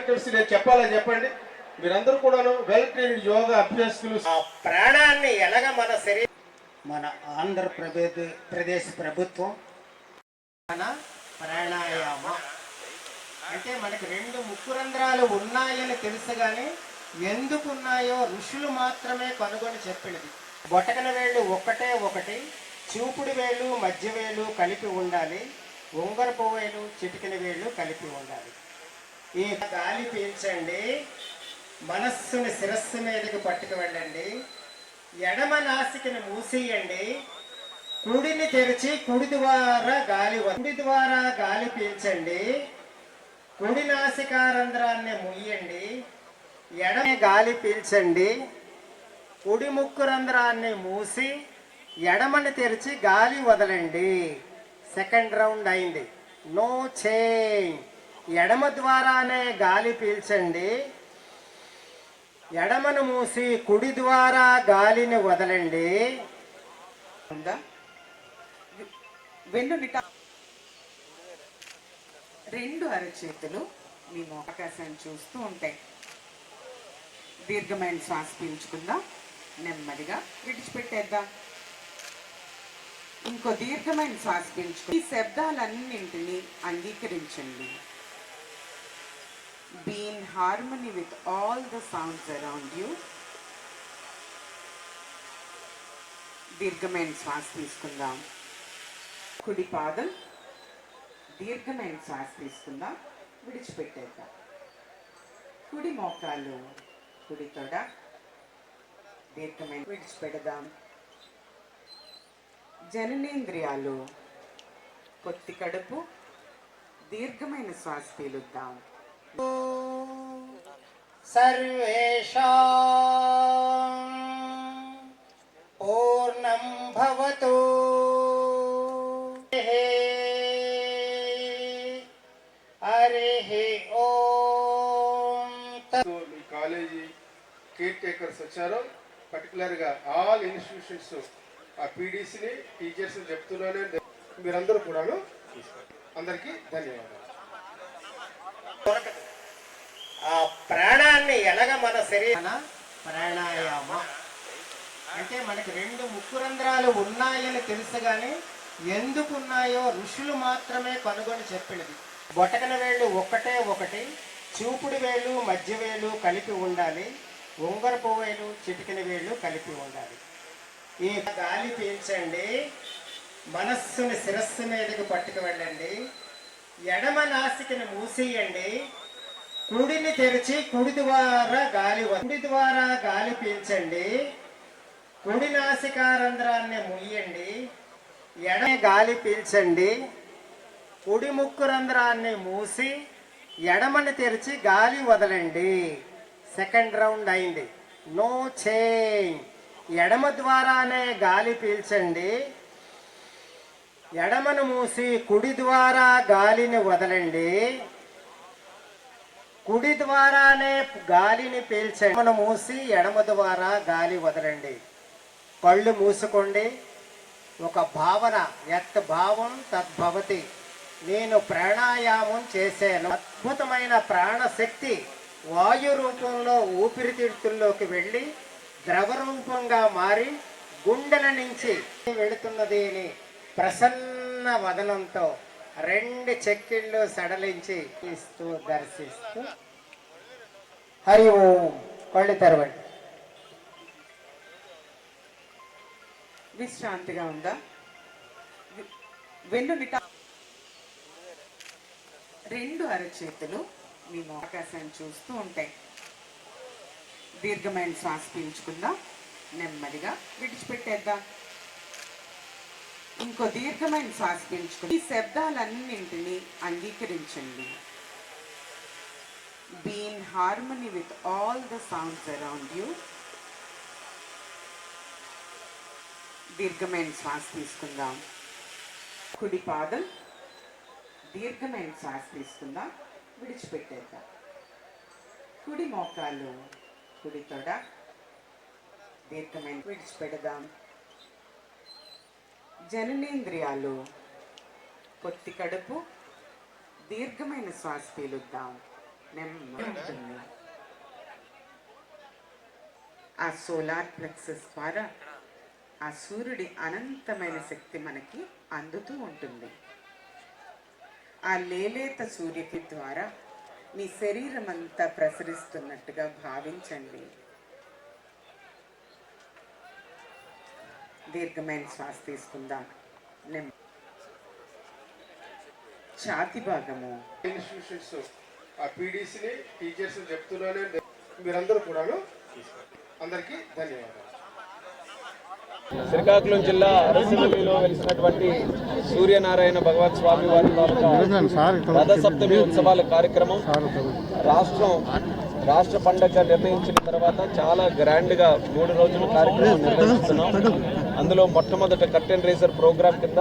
తెలిసి నేను చెప్పాలని చెప్పండి. మీరందరూ కూడాను వెల్ ట్రైన్డ్ యోగా అభ్యాసకులు. ఆ ప్రాణాన్ని ఎలాగ మన ఆంధ్రప్రదేశ్ ప్రభుత్వం మన ప్రాణాయామ అంటే మనకి 2 ముక్కు రంధ్రాలు ఉన్నాయని తెలుసు కానీ ఎందుకు ఉన్నాయో ఋషులు మాత్రమే కనుగొని చెప్పినది. బొటకన వేళ్ళు ఒకటి, చూపుడు వేలు మధ్య వేలు కలిపి ఉండాలి, ఉంగరపు వేలు చిటికిన వేళ్ళు కలిపి ఉండాలి. ఈ గాలి పీల్చండి, మనస్సుని శిరస్సు మీదకి పట్టుకు వెళ్ళండి, ఎడమ నాసికని మూసేయండి, కుడిని తెరిచి కుడి ద్వారా గాలి పీల్చండి, కుడి నాసికారంధ్రాన్ని ముయ్యండి, ఎడమ గాలి పీల్చండి, కుడి ముక్కు రంధ్రాన్ని మూసి ఎడమని తెరిచి గాలి వదలండి. సెకండ్ రౌండ్ అయింది. No change. ఎడమ ద్వారానే గాలి పీల్చండి, ఎడమను మూసి కుడి ద్వారా గాలిని వదలండి. రెండు అరచేతులు మేము ఆకాశాన్ని చూస్తూ ఉంటాయి. దీర్ఘమైన శ్వాస పీల్చుకుందాం, నెమ్మదిగా విడిచిపెట్టేద్దాం. ఇంకో దీర్ఘమైన శ్వాస పీల్చుకో. ఈ శబ్దాలన్నింటినీ అంగీకరించండి. Be in harmony with all the sounds around you. దీర్ఘమైన శ్వాస తీసుకుందాం. కుడి పాదం, దీర్ఘమైన శ్వాస తీసుకుందాం, విడిచిపెట్టేద్దాం. కుడి మోకాలు, కుడి తొడ, దీర్ఘమైన విడిచిపెడదాం. జననేంద్రియాలు, పొత్తి కడుపు, దీర్ఘమైన శ్వాస పీలుద్దాం. సర్వేషాం పూర్ణం భవతు. హరి ఓం. మీ కాలేజీ కేర్ టేకర్స్ వచ్చారో పర్టికులర్గా ఆల్ ఇన్స్టిట్యూషన్స్ ఆ పీడీసీని టీచర్స్ని చెప్తున్నాను. మీరందరూ కూడాను అందరికీ ధన్యవాదాలు. ఆ ప్రాణాన్ని ఎలాగ మన శరీర ప్రాణాయామ అంటే మనకి 2 ముక్కు రంధ్రాలు ఉన్నాయని తెలుసు కానీ ఎందుకు ఉన్నాయో ఋషులు మాత్రమే కనుగొని చెప్పినది. బొటకన వేళ్ళు ఒకటి, చూపుడు వేలు మధ్య వేలు కలిపి ఉండాలి, ఉంగరపు వేలు చిటికిన వేళ్ళు కలిపి ఉండాలి. ఈ గాలి పీల్చండి, మనస్సుని శిరస్సు మీదకి పట్టుకు వెళ్ళండి, ఎడమ నాసికని మూసేయండి, కుడిని తెరిచి కుడి ద్వారా గాలి పీల్చండి, కుడి నాసికారంధ్రాన్ని ముయ్యండి, ఎడమ గాలి పీల్చండి, కుడి ముక్కు రంధ్రాన్ని మూసి ఎడమని తెరిచి గాలి వదలండి. సెకండ్ రౌండ్ అయింది. No change. ఎడమ ద్వారానే గాలి పీల్చండి, ఎడమను మూసి కుడి ద్వారా గాలిని వదలండి. కుడి ద్వారానే గాలిని పీల్చండి, ఎడమను మూసి ఎడమ ద్వారా గాలి వదలండి. కళ్ళు మూసుకోండి. ఒక భావన, యత్ భావం తద్భవతి. నేను ప్రాణాయామం చేశాను. అద్భుతమైన ప్రాణశక్తి వాయు రూపంలో ఊపిరితిత్తుల్లోకి వెళ్ళి ద్రవ రూపంగా మారి గుండెల నుంచి వెళుతున్నది అని ప్రసన్న వదనంతో 2 చెక్కిళ్ళు సడలించి ఇస్తూ దర్శిస్తూ హరి ఓం. కళ్ళు తెరవండి. విశ్రాంతిగా ఉందా? వెన్నునిట 2 అరచేతులు మేము ఆకాశాన్ని చూస్తూ ఉంటాయి. దీర్ఘమైన శ్వాస పీల్చుకుందాం, నెమ్మదిగా విడిచిపెట్టేద్దాం. ఇంకో దీర్ఘమైన శ్వాస పీల్చుకుందాం. ఈ శబ్దాలన్నింటినీ అంగీకరించండి. Be in harmony with all the sounds around you. దీర్ఘమైన శ్వాస తీసుకుందాం. కుడి పాదం, దీర్ఘమైన శ్వాస తీసుకుందాం, విడిచిపెట్టేద్దాం. కుడి మోకాలు, కుడి తొడ, దీర్ఘమైన విడిచిపెడదాం. జననేంద్రియాలు, పొత్తి కడుపు, దీర్ఘమైన శ్వాస పీలుద్దాం. నెమ్మది ఉంటుంది. ఆ సోలార్ ప్లెక్సెస్ ద్వారా ఆ సూర్యుడి అనంతమైన శక్తి మనకి అందుతూ ఉంటుంది. ఆ లేలేత సూర్యుడి ద్వారా మీ శరీరం అంతా ప్రసరిస్తున్నట్టుగా భావించండి. దీర్ఘమైన శ్వాస తీసుకుందాం. ఛాతి భాగము ఇన్స్టిట్యూషన్స్ ఆ పీడీసీని టీచర్స్ చెప్తున్నాను. మీరందరూ కూడాను అందరికీ ధన్యవాదాలు. శ్రీకాకుళం జిల్లా అరసవల్లిలో వెలిసినటువంటి సూర్యనారాయణ భగవత్ స్వామి వారి రథసప్తమి ఉత్సవాల కార్యక్రమం రాష్ట్ర పండగ నిర్ణయించిన తర్వాత చాలా గ్రాండ్గా 3 రోజుల కార్యక్రమం నిర్వహిస్తున్నాం. అందులో మొట్టమొదట కర్టెన్ రేజర్ ప్రోగ్రాం కింద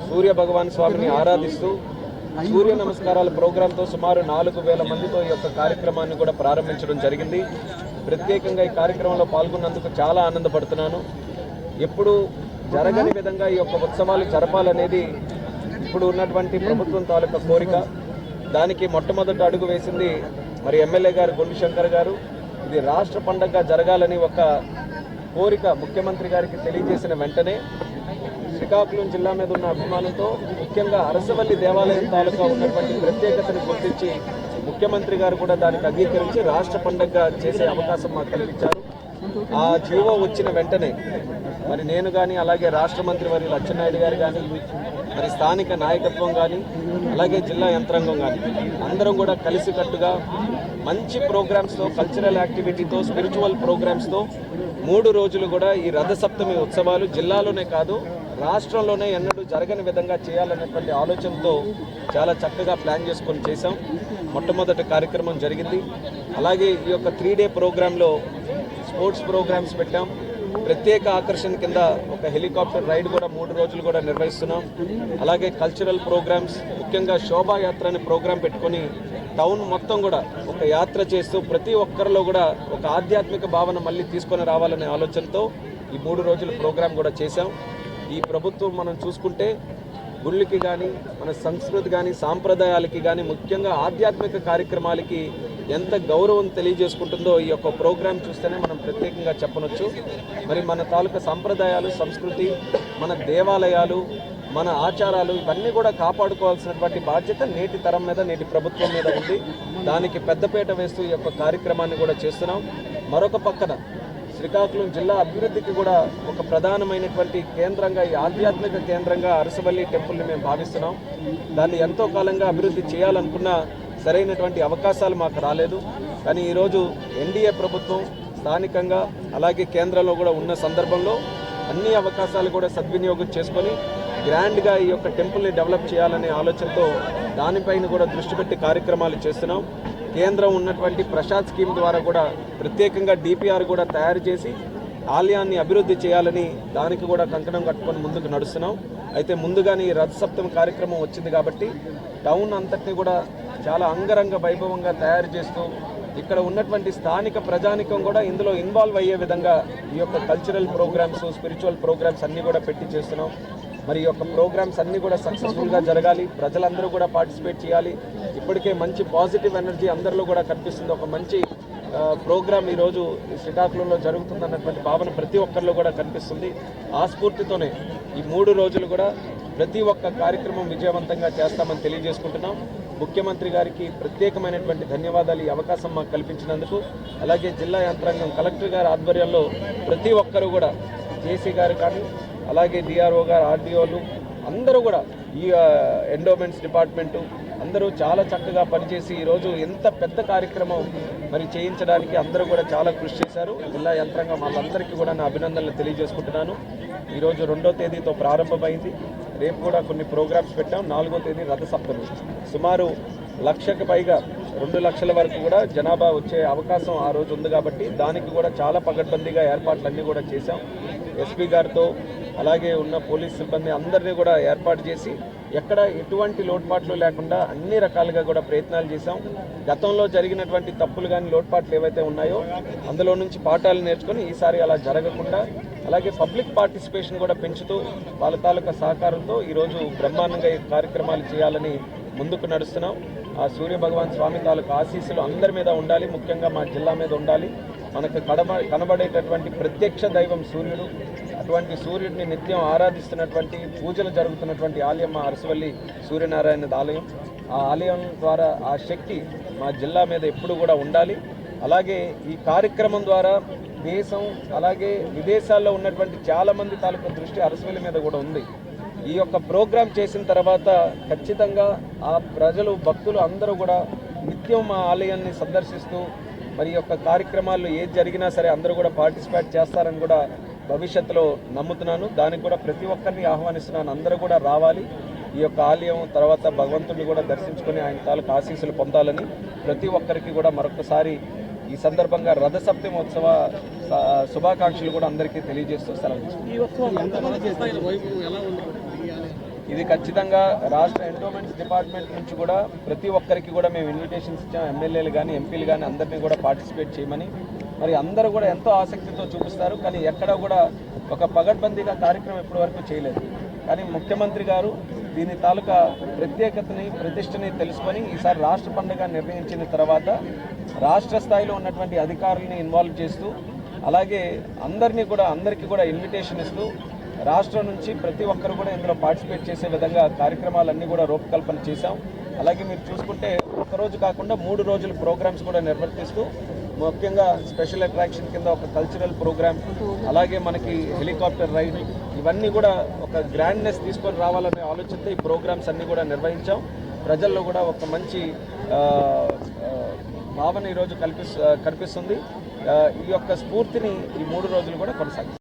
సూర్య భగవాన్ స్వామిని ఆరాధిస్తూ సూర్య నమస్కారాల ప్రోగ్రాంతో సుమారు 4,000 మందితో ఈ యొక్క కార్యక్రమాన్ని కూడా ప్రారంభించడం జరిగింది. ప్రత్యేకంగా ఈ కార్యక్రమంలో పాల్గొన్నందుకు చాలా ఆనందపడుతున్నాను. ఎప్పుడు జరగని విధంగా ఈ యొక్క ఉత్సవాలు జరపాలనేది ఇప్పుడు ఉన్నటువంటి ప్రభుత్వం తాలూకా కోరిక. దానికి మొట్టమొదటి అడుగు వేసింది మరి ఎమ్మెల్యే గారు గొండు శంకర్ గారు. ఇది రాష్ట్ర పండగగా జరగాలని ఒక కోరిక ముఖ్యమంత్రి గారికి తెలియజేసిన వెంటనే శ్రీకాకుళం జిల్లా మీద ఉన్న అభిమానంతో ముఖ్యంగా అరసవల్లి దేవాలయం తాలూకా ఉన్నటువంటి ప్రత్యేకతను గుర్తించి ముఖ్యమంత్రి గారు కూడా దానికి అంగీకరించి రాష్ట్ర పండగగా చేసే అవకాశం మాకు కల్పించారు. ఆ జీవో వచ్చిన వెంటనే మరి నేను కానీ అలాగే రాష్ట్ర మంత్రి వర్యులు అచ్చెన్నాయుడు గారు కానీ మరి స్థానిక నాయకత్వం కానీ అలాగే జిల్లా యంత్రాంగం కానీ అందరం కూడా కలిసికట్టుగా మంచి ప్రోగ్రామ్స్తో కల్చరల్ యాక్టివిటీతో స్పిరిచువల్ ప్రోగ్రామ్స్తో 3 రోజులు కూడా ఈ రథసప్తమి ఉత్సవాలు జిల్లాలోనే కాదు రాష్ట్రంలోనే ఎన్నడూ జరగని విధంగా చేయాలనేటువంటి ఆలోచనతో చాలా చక్కగా ప్లాన్ చేసుకొని చేశాం. మొట్టమొదటి కార్యక్రమం జరిగింది. అలాగే ఈ యొక్క 3 డే ప్రోగ్రాంలో స్పోర్ట్స్ ప్రోగ్రామ్స్ పెట్టాం. ప్రత్యేక ఆకర్షణ కింద ఒక హెలికాప్టర్ రైడ్ కూడా 3 రోజులు కూడా నిర్వహిస్తున్నాం. అలాగే కల్చరల్ ప్రోగ్రామ్స్ ముఖ్యంగా శోభాయాత్ర అనే ప్రోగ్రాం పెట్టుకొని టౌన్ మొత్తం కూడా ఒక యాత్ర చేస్తూ ప్రతి ఒక్కరిలో కూడా ఒక ఆధ్యాత్మిక భావన మళ్ళీ తీసుకొని రావాలనే ఆలోచనతో ఈ 3 రోజుల ప్రోగ్రాం కూడా చేశాం. ఈ ప్రభుత్వం మనం చూసుకుంటే గుళ్ళకి కానీ మన సంస్కృతి కానీ సాంప్రదాయాలకి కానీ ముఖ్యంగా ఆధ్యాత్మిక కార్యక్రమాలకి ఎంత గౌరవం తెలియజేసుకుంటుందో ఈ యొక్క ప్రోగ్రాం చూస్తేనే మనం ప్రత్యేకంగా చెప్పనొచ్చు. మరి మన తాలూకా సంప్రదాయాలు సంస్కృతి మన దేవాలయాలు మన ఆచారాలు ఇవన్నీ కూడా కాపాడుకోవాల్సినటువంటి బాధ్యత నేటి తరం మీద నేటి ప్రభుత్వం మీద ఉంది. దానికి పెద్దపీట వేస్తూ ఈ యొక్క కార్యక్రమాన్ని కూడా చేస్తున్నాం. మరొక పక్కన శ్రీకాకుళం జిల్లా అభివృద్ధికి కూడా ఒక ప్రధానమైనటువంటి కేంద్రంగా ఈ ఆధ్యాత్మిక కేంద్రంగా అరసవల్లి టెంపుల్ని మేము భావిస్తున్నాం. దాన్ని ఎంతో కాలంగా అభివృద్ధి చేయాలనుకున్న సరైనటువంటి అవకాశాలు మాకు రాలేదు. కానీ ఈరోజు ఎన్డీఏ ప్రభుత్వం స్థానికంగా అలాగే కేంద్రంలో కూడా ఉన్న సందర్భంలో అన్ని అవకాశాలు కూడా సద్వినియోగం చేసుకొని గ్రాండ్గా ఈ యొక్క టెంపుల్ని డెవలప్ చేయాలనే ఆలోచనతో దానిపైన కూడా దృష్టి పెట్టి కార్యక్రమాలు చేస్తున్నాం. కేంద్రం ఉన్నటువంటి ప్రసాద్ స్కీమ్ ద్వారా కూడా ప్రత్యేకంగా డిపిఆర్ కూడా తయారు చేసి ఆలయాన్ని అభివృద్ధి చేయాలని దానికి కూడా కంకణం కట్టుకొని ముందుకు నడుస్తున్నాం. అయితే ముందుగానే ఈ రథసప్తమి కార్యక్రమం వచ్చింది కాబట్టి టౌన్ అంతటిని కూడా చాలా అంగరంగ వైభవంగా తయారు చేస్తూ ఇక్కడ ఉన్నటువంటి స్థానిక ప్రజానికం కూడా ఇందులో ఇన్వాల్వ్ అయ్యే విధంగా ఈ యొక్క కల్చరల్ ప్రోగ్రామ్స్ స్పిరిచువల్ ప్రోగ్రామ్స్ అన్నీ కూడా పెట్టి చేస్తున్నాం. మరి ఈ యొక్క ప్రోగ్రామ్స్ అన్నీ కూడా సక్సెస్ఫుల్గా జరగాలి, ప్రజలందరూ కూడా పార్టిసిపేట్ చేయాలి. ఇప్పటికే మంచి పాజిటివ్ ఎనర్జీ అందరిలో కూడా కనిపిస్తుంది. ఒక మంచి ప్రోగ్రామ్ ఈరోజు శ్రీకాకుళంలో జరుగుతుందన్నటువంటి భావన ప్రతి ఒక్కరిలో కూడా కనిపిస్తుంది. ఆ స్ఫూర్తితోనే ఈ 3 రోజులు కూడా ప్రతి ఒక్క కార్యక్రమం విజయవంతంగా చేస్తామని తెలియజేసుకుంటున్నాం. ముఖ్యమంత్రి గారికి ప్రత్యేకమైనటువంటి ధన్యవాదాలు ఈ అవకాశం మాకు కల్పించినందుకు. అలాగే జిల్లా యంత్రాంగం కలెక్టర్ గారి ఆధ్వర్యంలో ప్రతి ఒక్కరూ కూడా జేసీ గారు కానీ అలాగే డిఆర్ఓ గారు ఆర్డీఓలు అందరూ కూడా ఈ ఎండోమెంట్స్ డిపార్ట్మెంటు అందరూ చాలా చక్కగా పనిచేసి ఈరోజు ఎంత పెద్ద కార్యక్రమం మరి చేయించడానికి అందరూ కూడా చాలా కృషి చేశారు. జిల్లా యంత్రాంగం వాళ్ళందరికీ కూడా నా అభినందనలు తెలియజేసుకుంటున్నాను. ఈరోజు 2వ తేదీతో ప్రారంభమైంది. రేపు కూడా కొన్ని ప్రోగ్రామ్స్ పెట్టాం. 4వ తేదీ రథసప్తమి. సుమారు 1,00,000కి పైగా 2 లక్షల వరకు కూడా జనాభా వచ్చే అవకాశం ఆ రోజు ఉంది కాబట్టి దానికి కూడా చాలా పకడ్బందీగా ఏర్పాట్లన్నీ కూడా చేశాం. ఎస్పీ గారితో అలాగే ఉన్న పోలీస్ సిబ్బంది అందరినీ కూడా ఏర్పాటు చేసి ఎక్కడ ఎటువంటి లోటుపాట్లు లేకుండా అన్ని రకాలుగా కూడా ప్రయత్నాలు చేశాం. గతంలో జరిగినటువంటి తప్పులు కానీ లోటుపాట్లు ఏవైతే ఉన్నాయో అందులో నుంచి పాఠాలు నేర్చుకొని ఈసారి అలా జరగకుండా అలాగే పబ్లిక్ పార్టిసిపేషన్ కూడా పెంచుతూ వాళ్ళ తాలూకా సహకారంతో ఈరోజు బ్రహ్మాండంగా ఈ కార్యక్రమాలు చేయాలని ముందుకు నడుస్తున్నాం. ఆ సూర్య భగవాన్ స్వామి తాలూకు ఆశీస్సులు అందరి మీద ఉండాలి, ముఖ్యంగా మా జిల్లా మీద ఉండాలి. మనకు కనబడేటటువంటి ప్రత్యక్ష దైవం సూర్యుడు. అటువంటి సూర్యుడిని నిత్యం ఆరాధిస్తున్నటువంటి పూజలు జరుగుతున్నటువంటి ఆలయం మా అరసవల్లి సూర్యనారాయణ ఆలయం. ఆ ఆలయం ద్వారా ఆ శక్తి మా జిల్లా మీద ఎప్పుడు కూడా ఉండాలి. అలాగే ఈ కార్యక్రమం ద్వారా దేశం అలాగే విదేశాల్లో ఉన్నటువంటి చాలామంది తాలూకు దృష్టి అరసవల్లి మీద కూడా ఉంది. ఈ యొక్క ప్రోగ్రాం చేసిన తర్వాత ఖచ్చితంగా ఆ ప్రజలు భక్తులు అందరూ కూడా నిత్యం మా ఆలయాన్ని సందర్శిస్తూ మరి యొక్క కార్యక్రమాల్లో ఏది జరిగినా సరే అందరూ కూడా పార్టిసిపేట్ చేస్తారని కూడా భవిష్యత్తులో నమ్ముతున్నాను. దానికి కూడా ప్రతి ఒక్కరిని ఆహ్వానిస్తున్నాను, అందరూ కూడా రావాలి. ఈ యొక్క ఆలయం తర్వాత భగవంతుడిని కూడా దర్శించుకొని ఆయన తాలూకు ఆశీస్సులు పొందాలని ప్రతి ఒక్కరికి కూడా మరొకసారి ఈ సందర్భంగా రథసప్తమోత్సవ శుభాకాంక్షలు కూడా అందరికీ తెలియజేస్తూ సెలవు ఇది ఖచ్చితంగా రాష్ట్ర ఎండోమెంట్స్ డిపార్ట్మెంట్ నుంచి కూడా ప్రతి ఒక్కరికి కూడా మేము ఇన్విటేషన్స్ ఇచ్చాం. ఎమ్మెల్యేలు కానీ ఎంపీలు కానీ అందరినీ కూడా పార్టిసిపేట్ చేయమని. మరి అందరూ కూడా ఎంతో ఆసక్తితో చూపిస్తారు, కానీ ఎక్కడ కూడా ఒక పగడ్బందీగా కార్యక్రమం ఇప్పటి వరకు చేయలేదు. కానీ ముఖ్యమంత్రి గారు దీని తాలూకా ప్రత్యేకతని ప్రతిష్టని తెలుసుకొని ఈసారి రాష్ట్ర పండుగ నిర్ణయించిన తర్వాత రాష్ట్ర స్థాయిలో ఉన్నటువంటి అధికారులని ఇన్వాల్వ్ చేస్తూ అలాగే అందరికీ కూడా ఇన్విటేషన్ ఇస్తూ రాష్ట్రం నుంచి ప్రతి ఒక్కరు కూడా ఇందులో పార్టిసిపేట్ చేసే విధంగా కార్యక్రమాలన్నీ కూడా రూపకల్పన చేశాం. అలాగే మీరు చూసుకుంటే ఒకరోజు కాకుండా 3 రోజుల ప్రోగ్రామ్స్ కూడా నిర్వర్తిస్తూ ముఖ్యంగా స్పెషల్ అట్రాక్షన్ కింద ఒక కల్చరల్ ప్రోగ్రామ్, అలాగే మనకి హెలికాప్టర్ రైడ్, ఇవన్నీ కూడా ఒక గ్రాండ్నెస్ తీసుకొని రావాలనే ఆలోచనతో ఈ ప్రోగ్రామ్స్ అన్నీ కూడా నిర్వహించాం. ప్రజల్లో కూడా ఒక మంచి భావన ఈరోజు కనిపిస్తుంది. ఈ యొక్క స్ఫూర్తిని ఈ 3 రోజులు కూడా కొనసాగిస్తాం.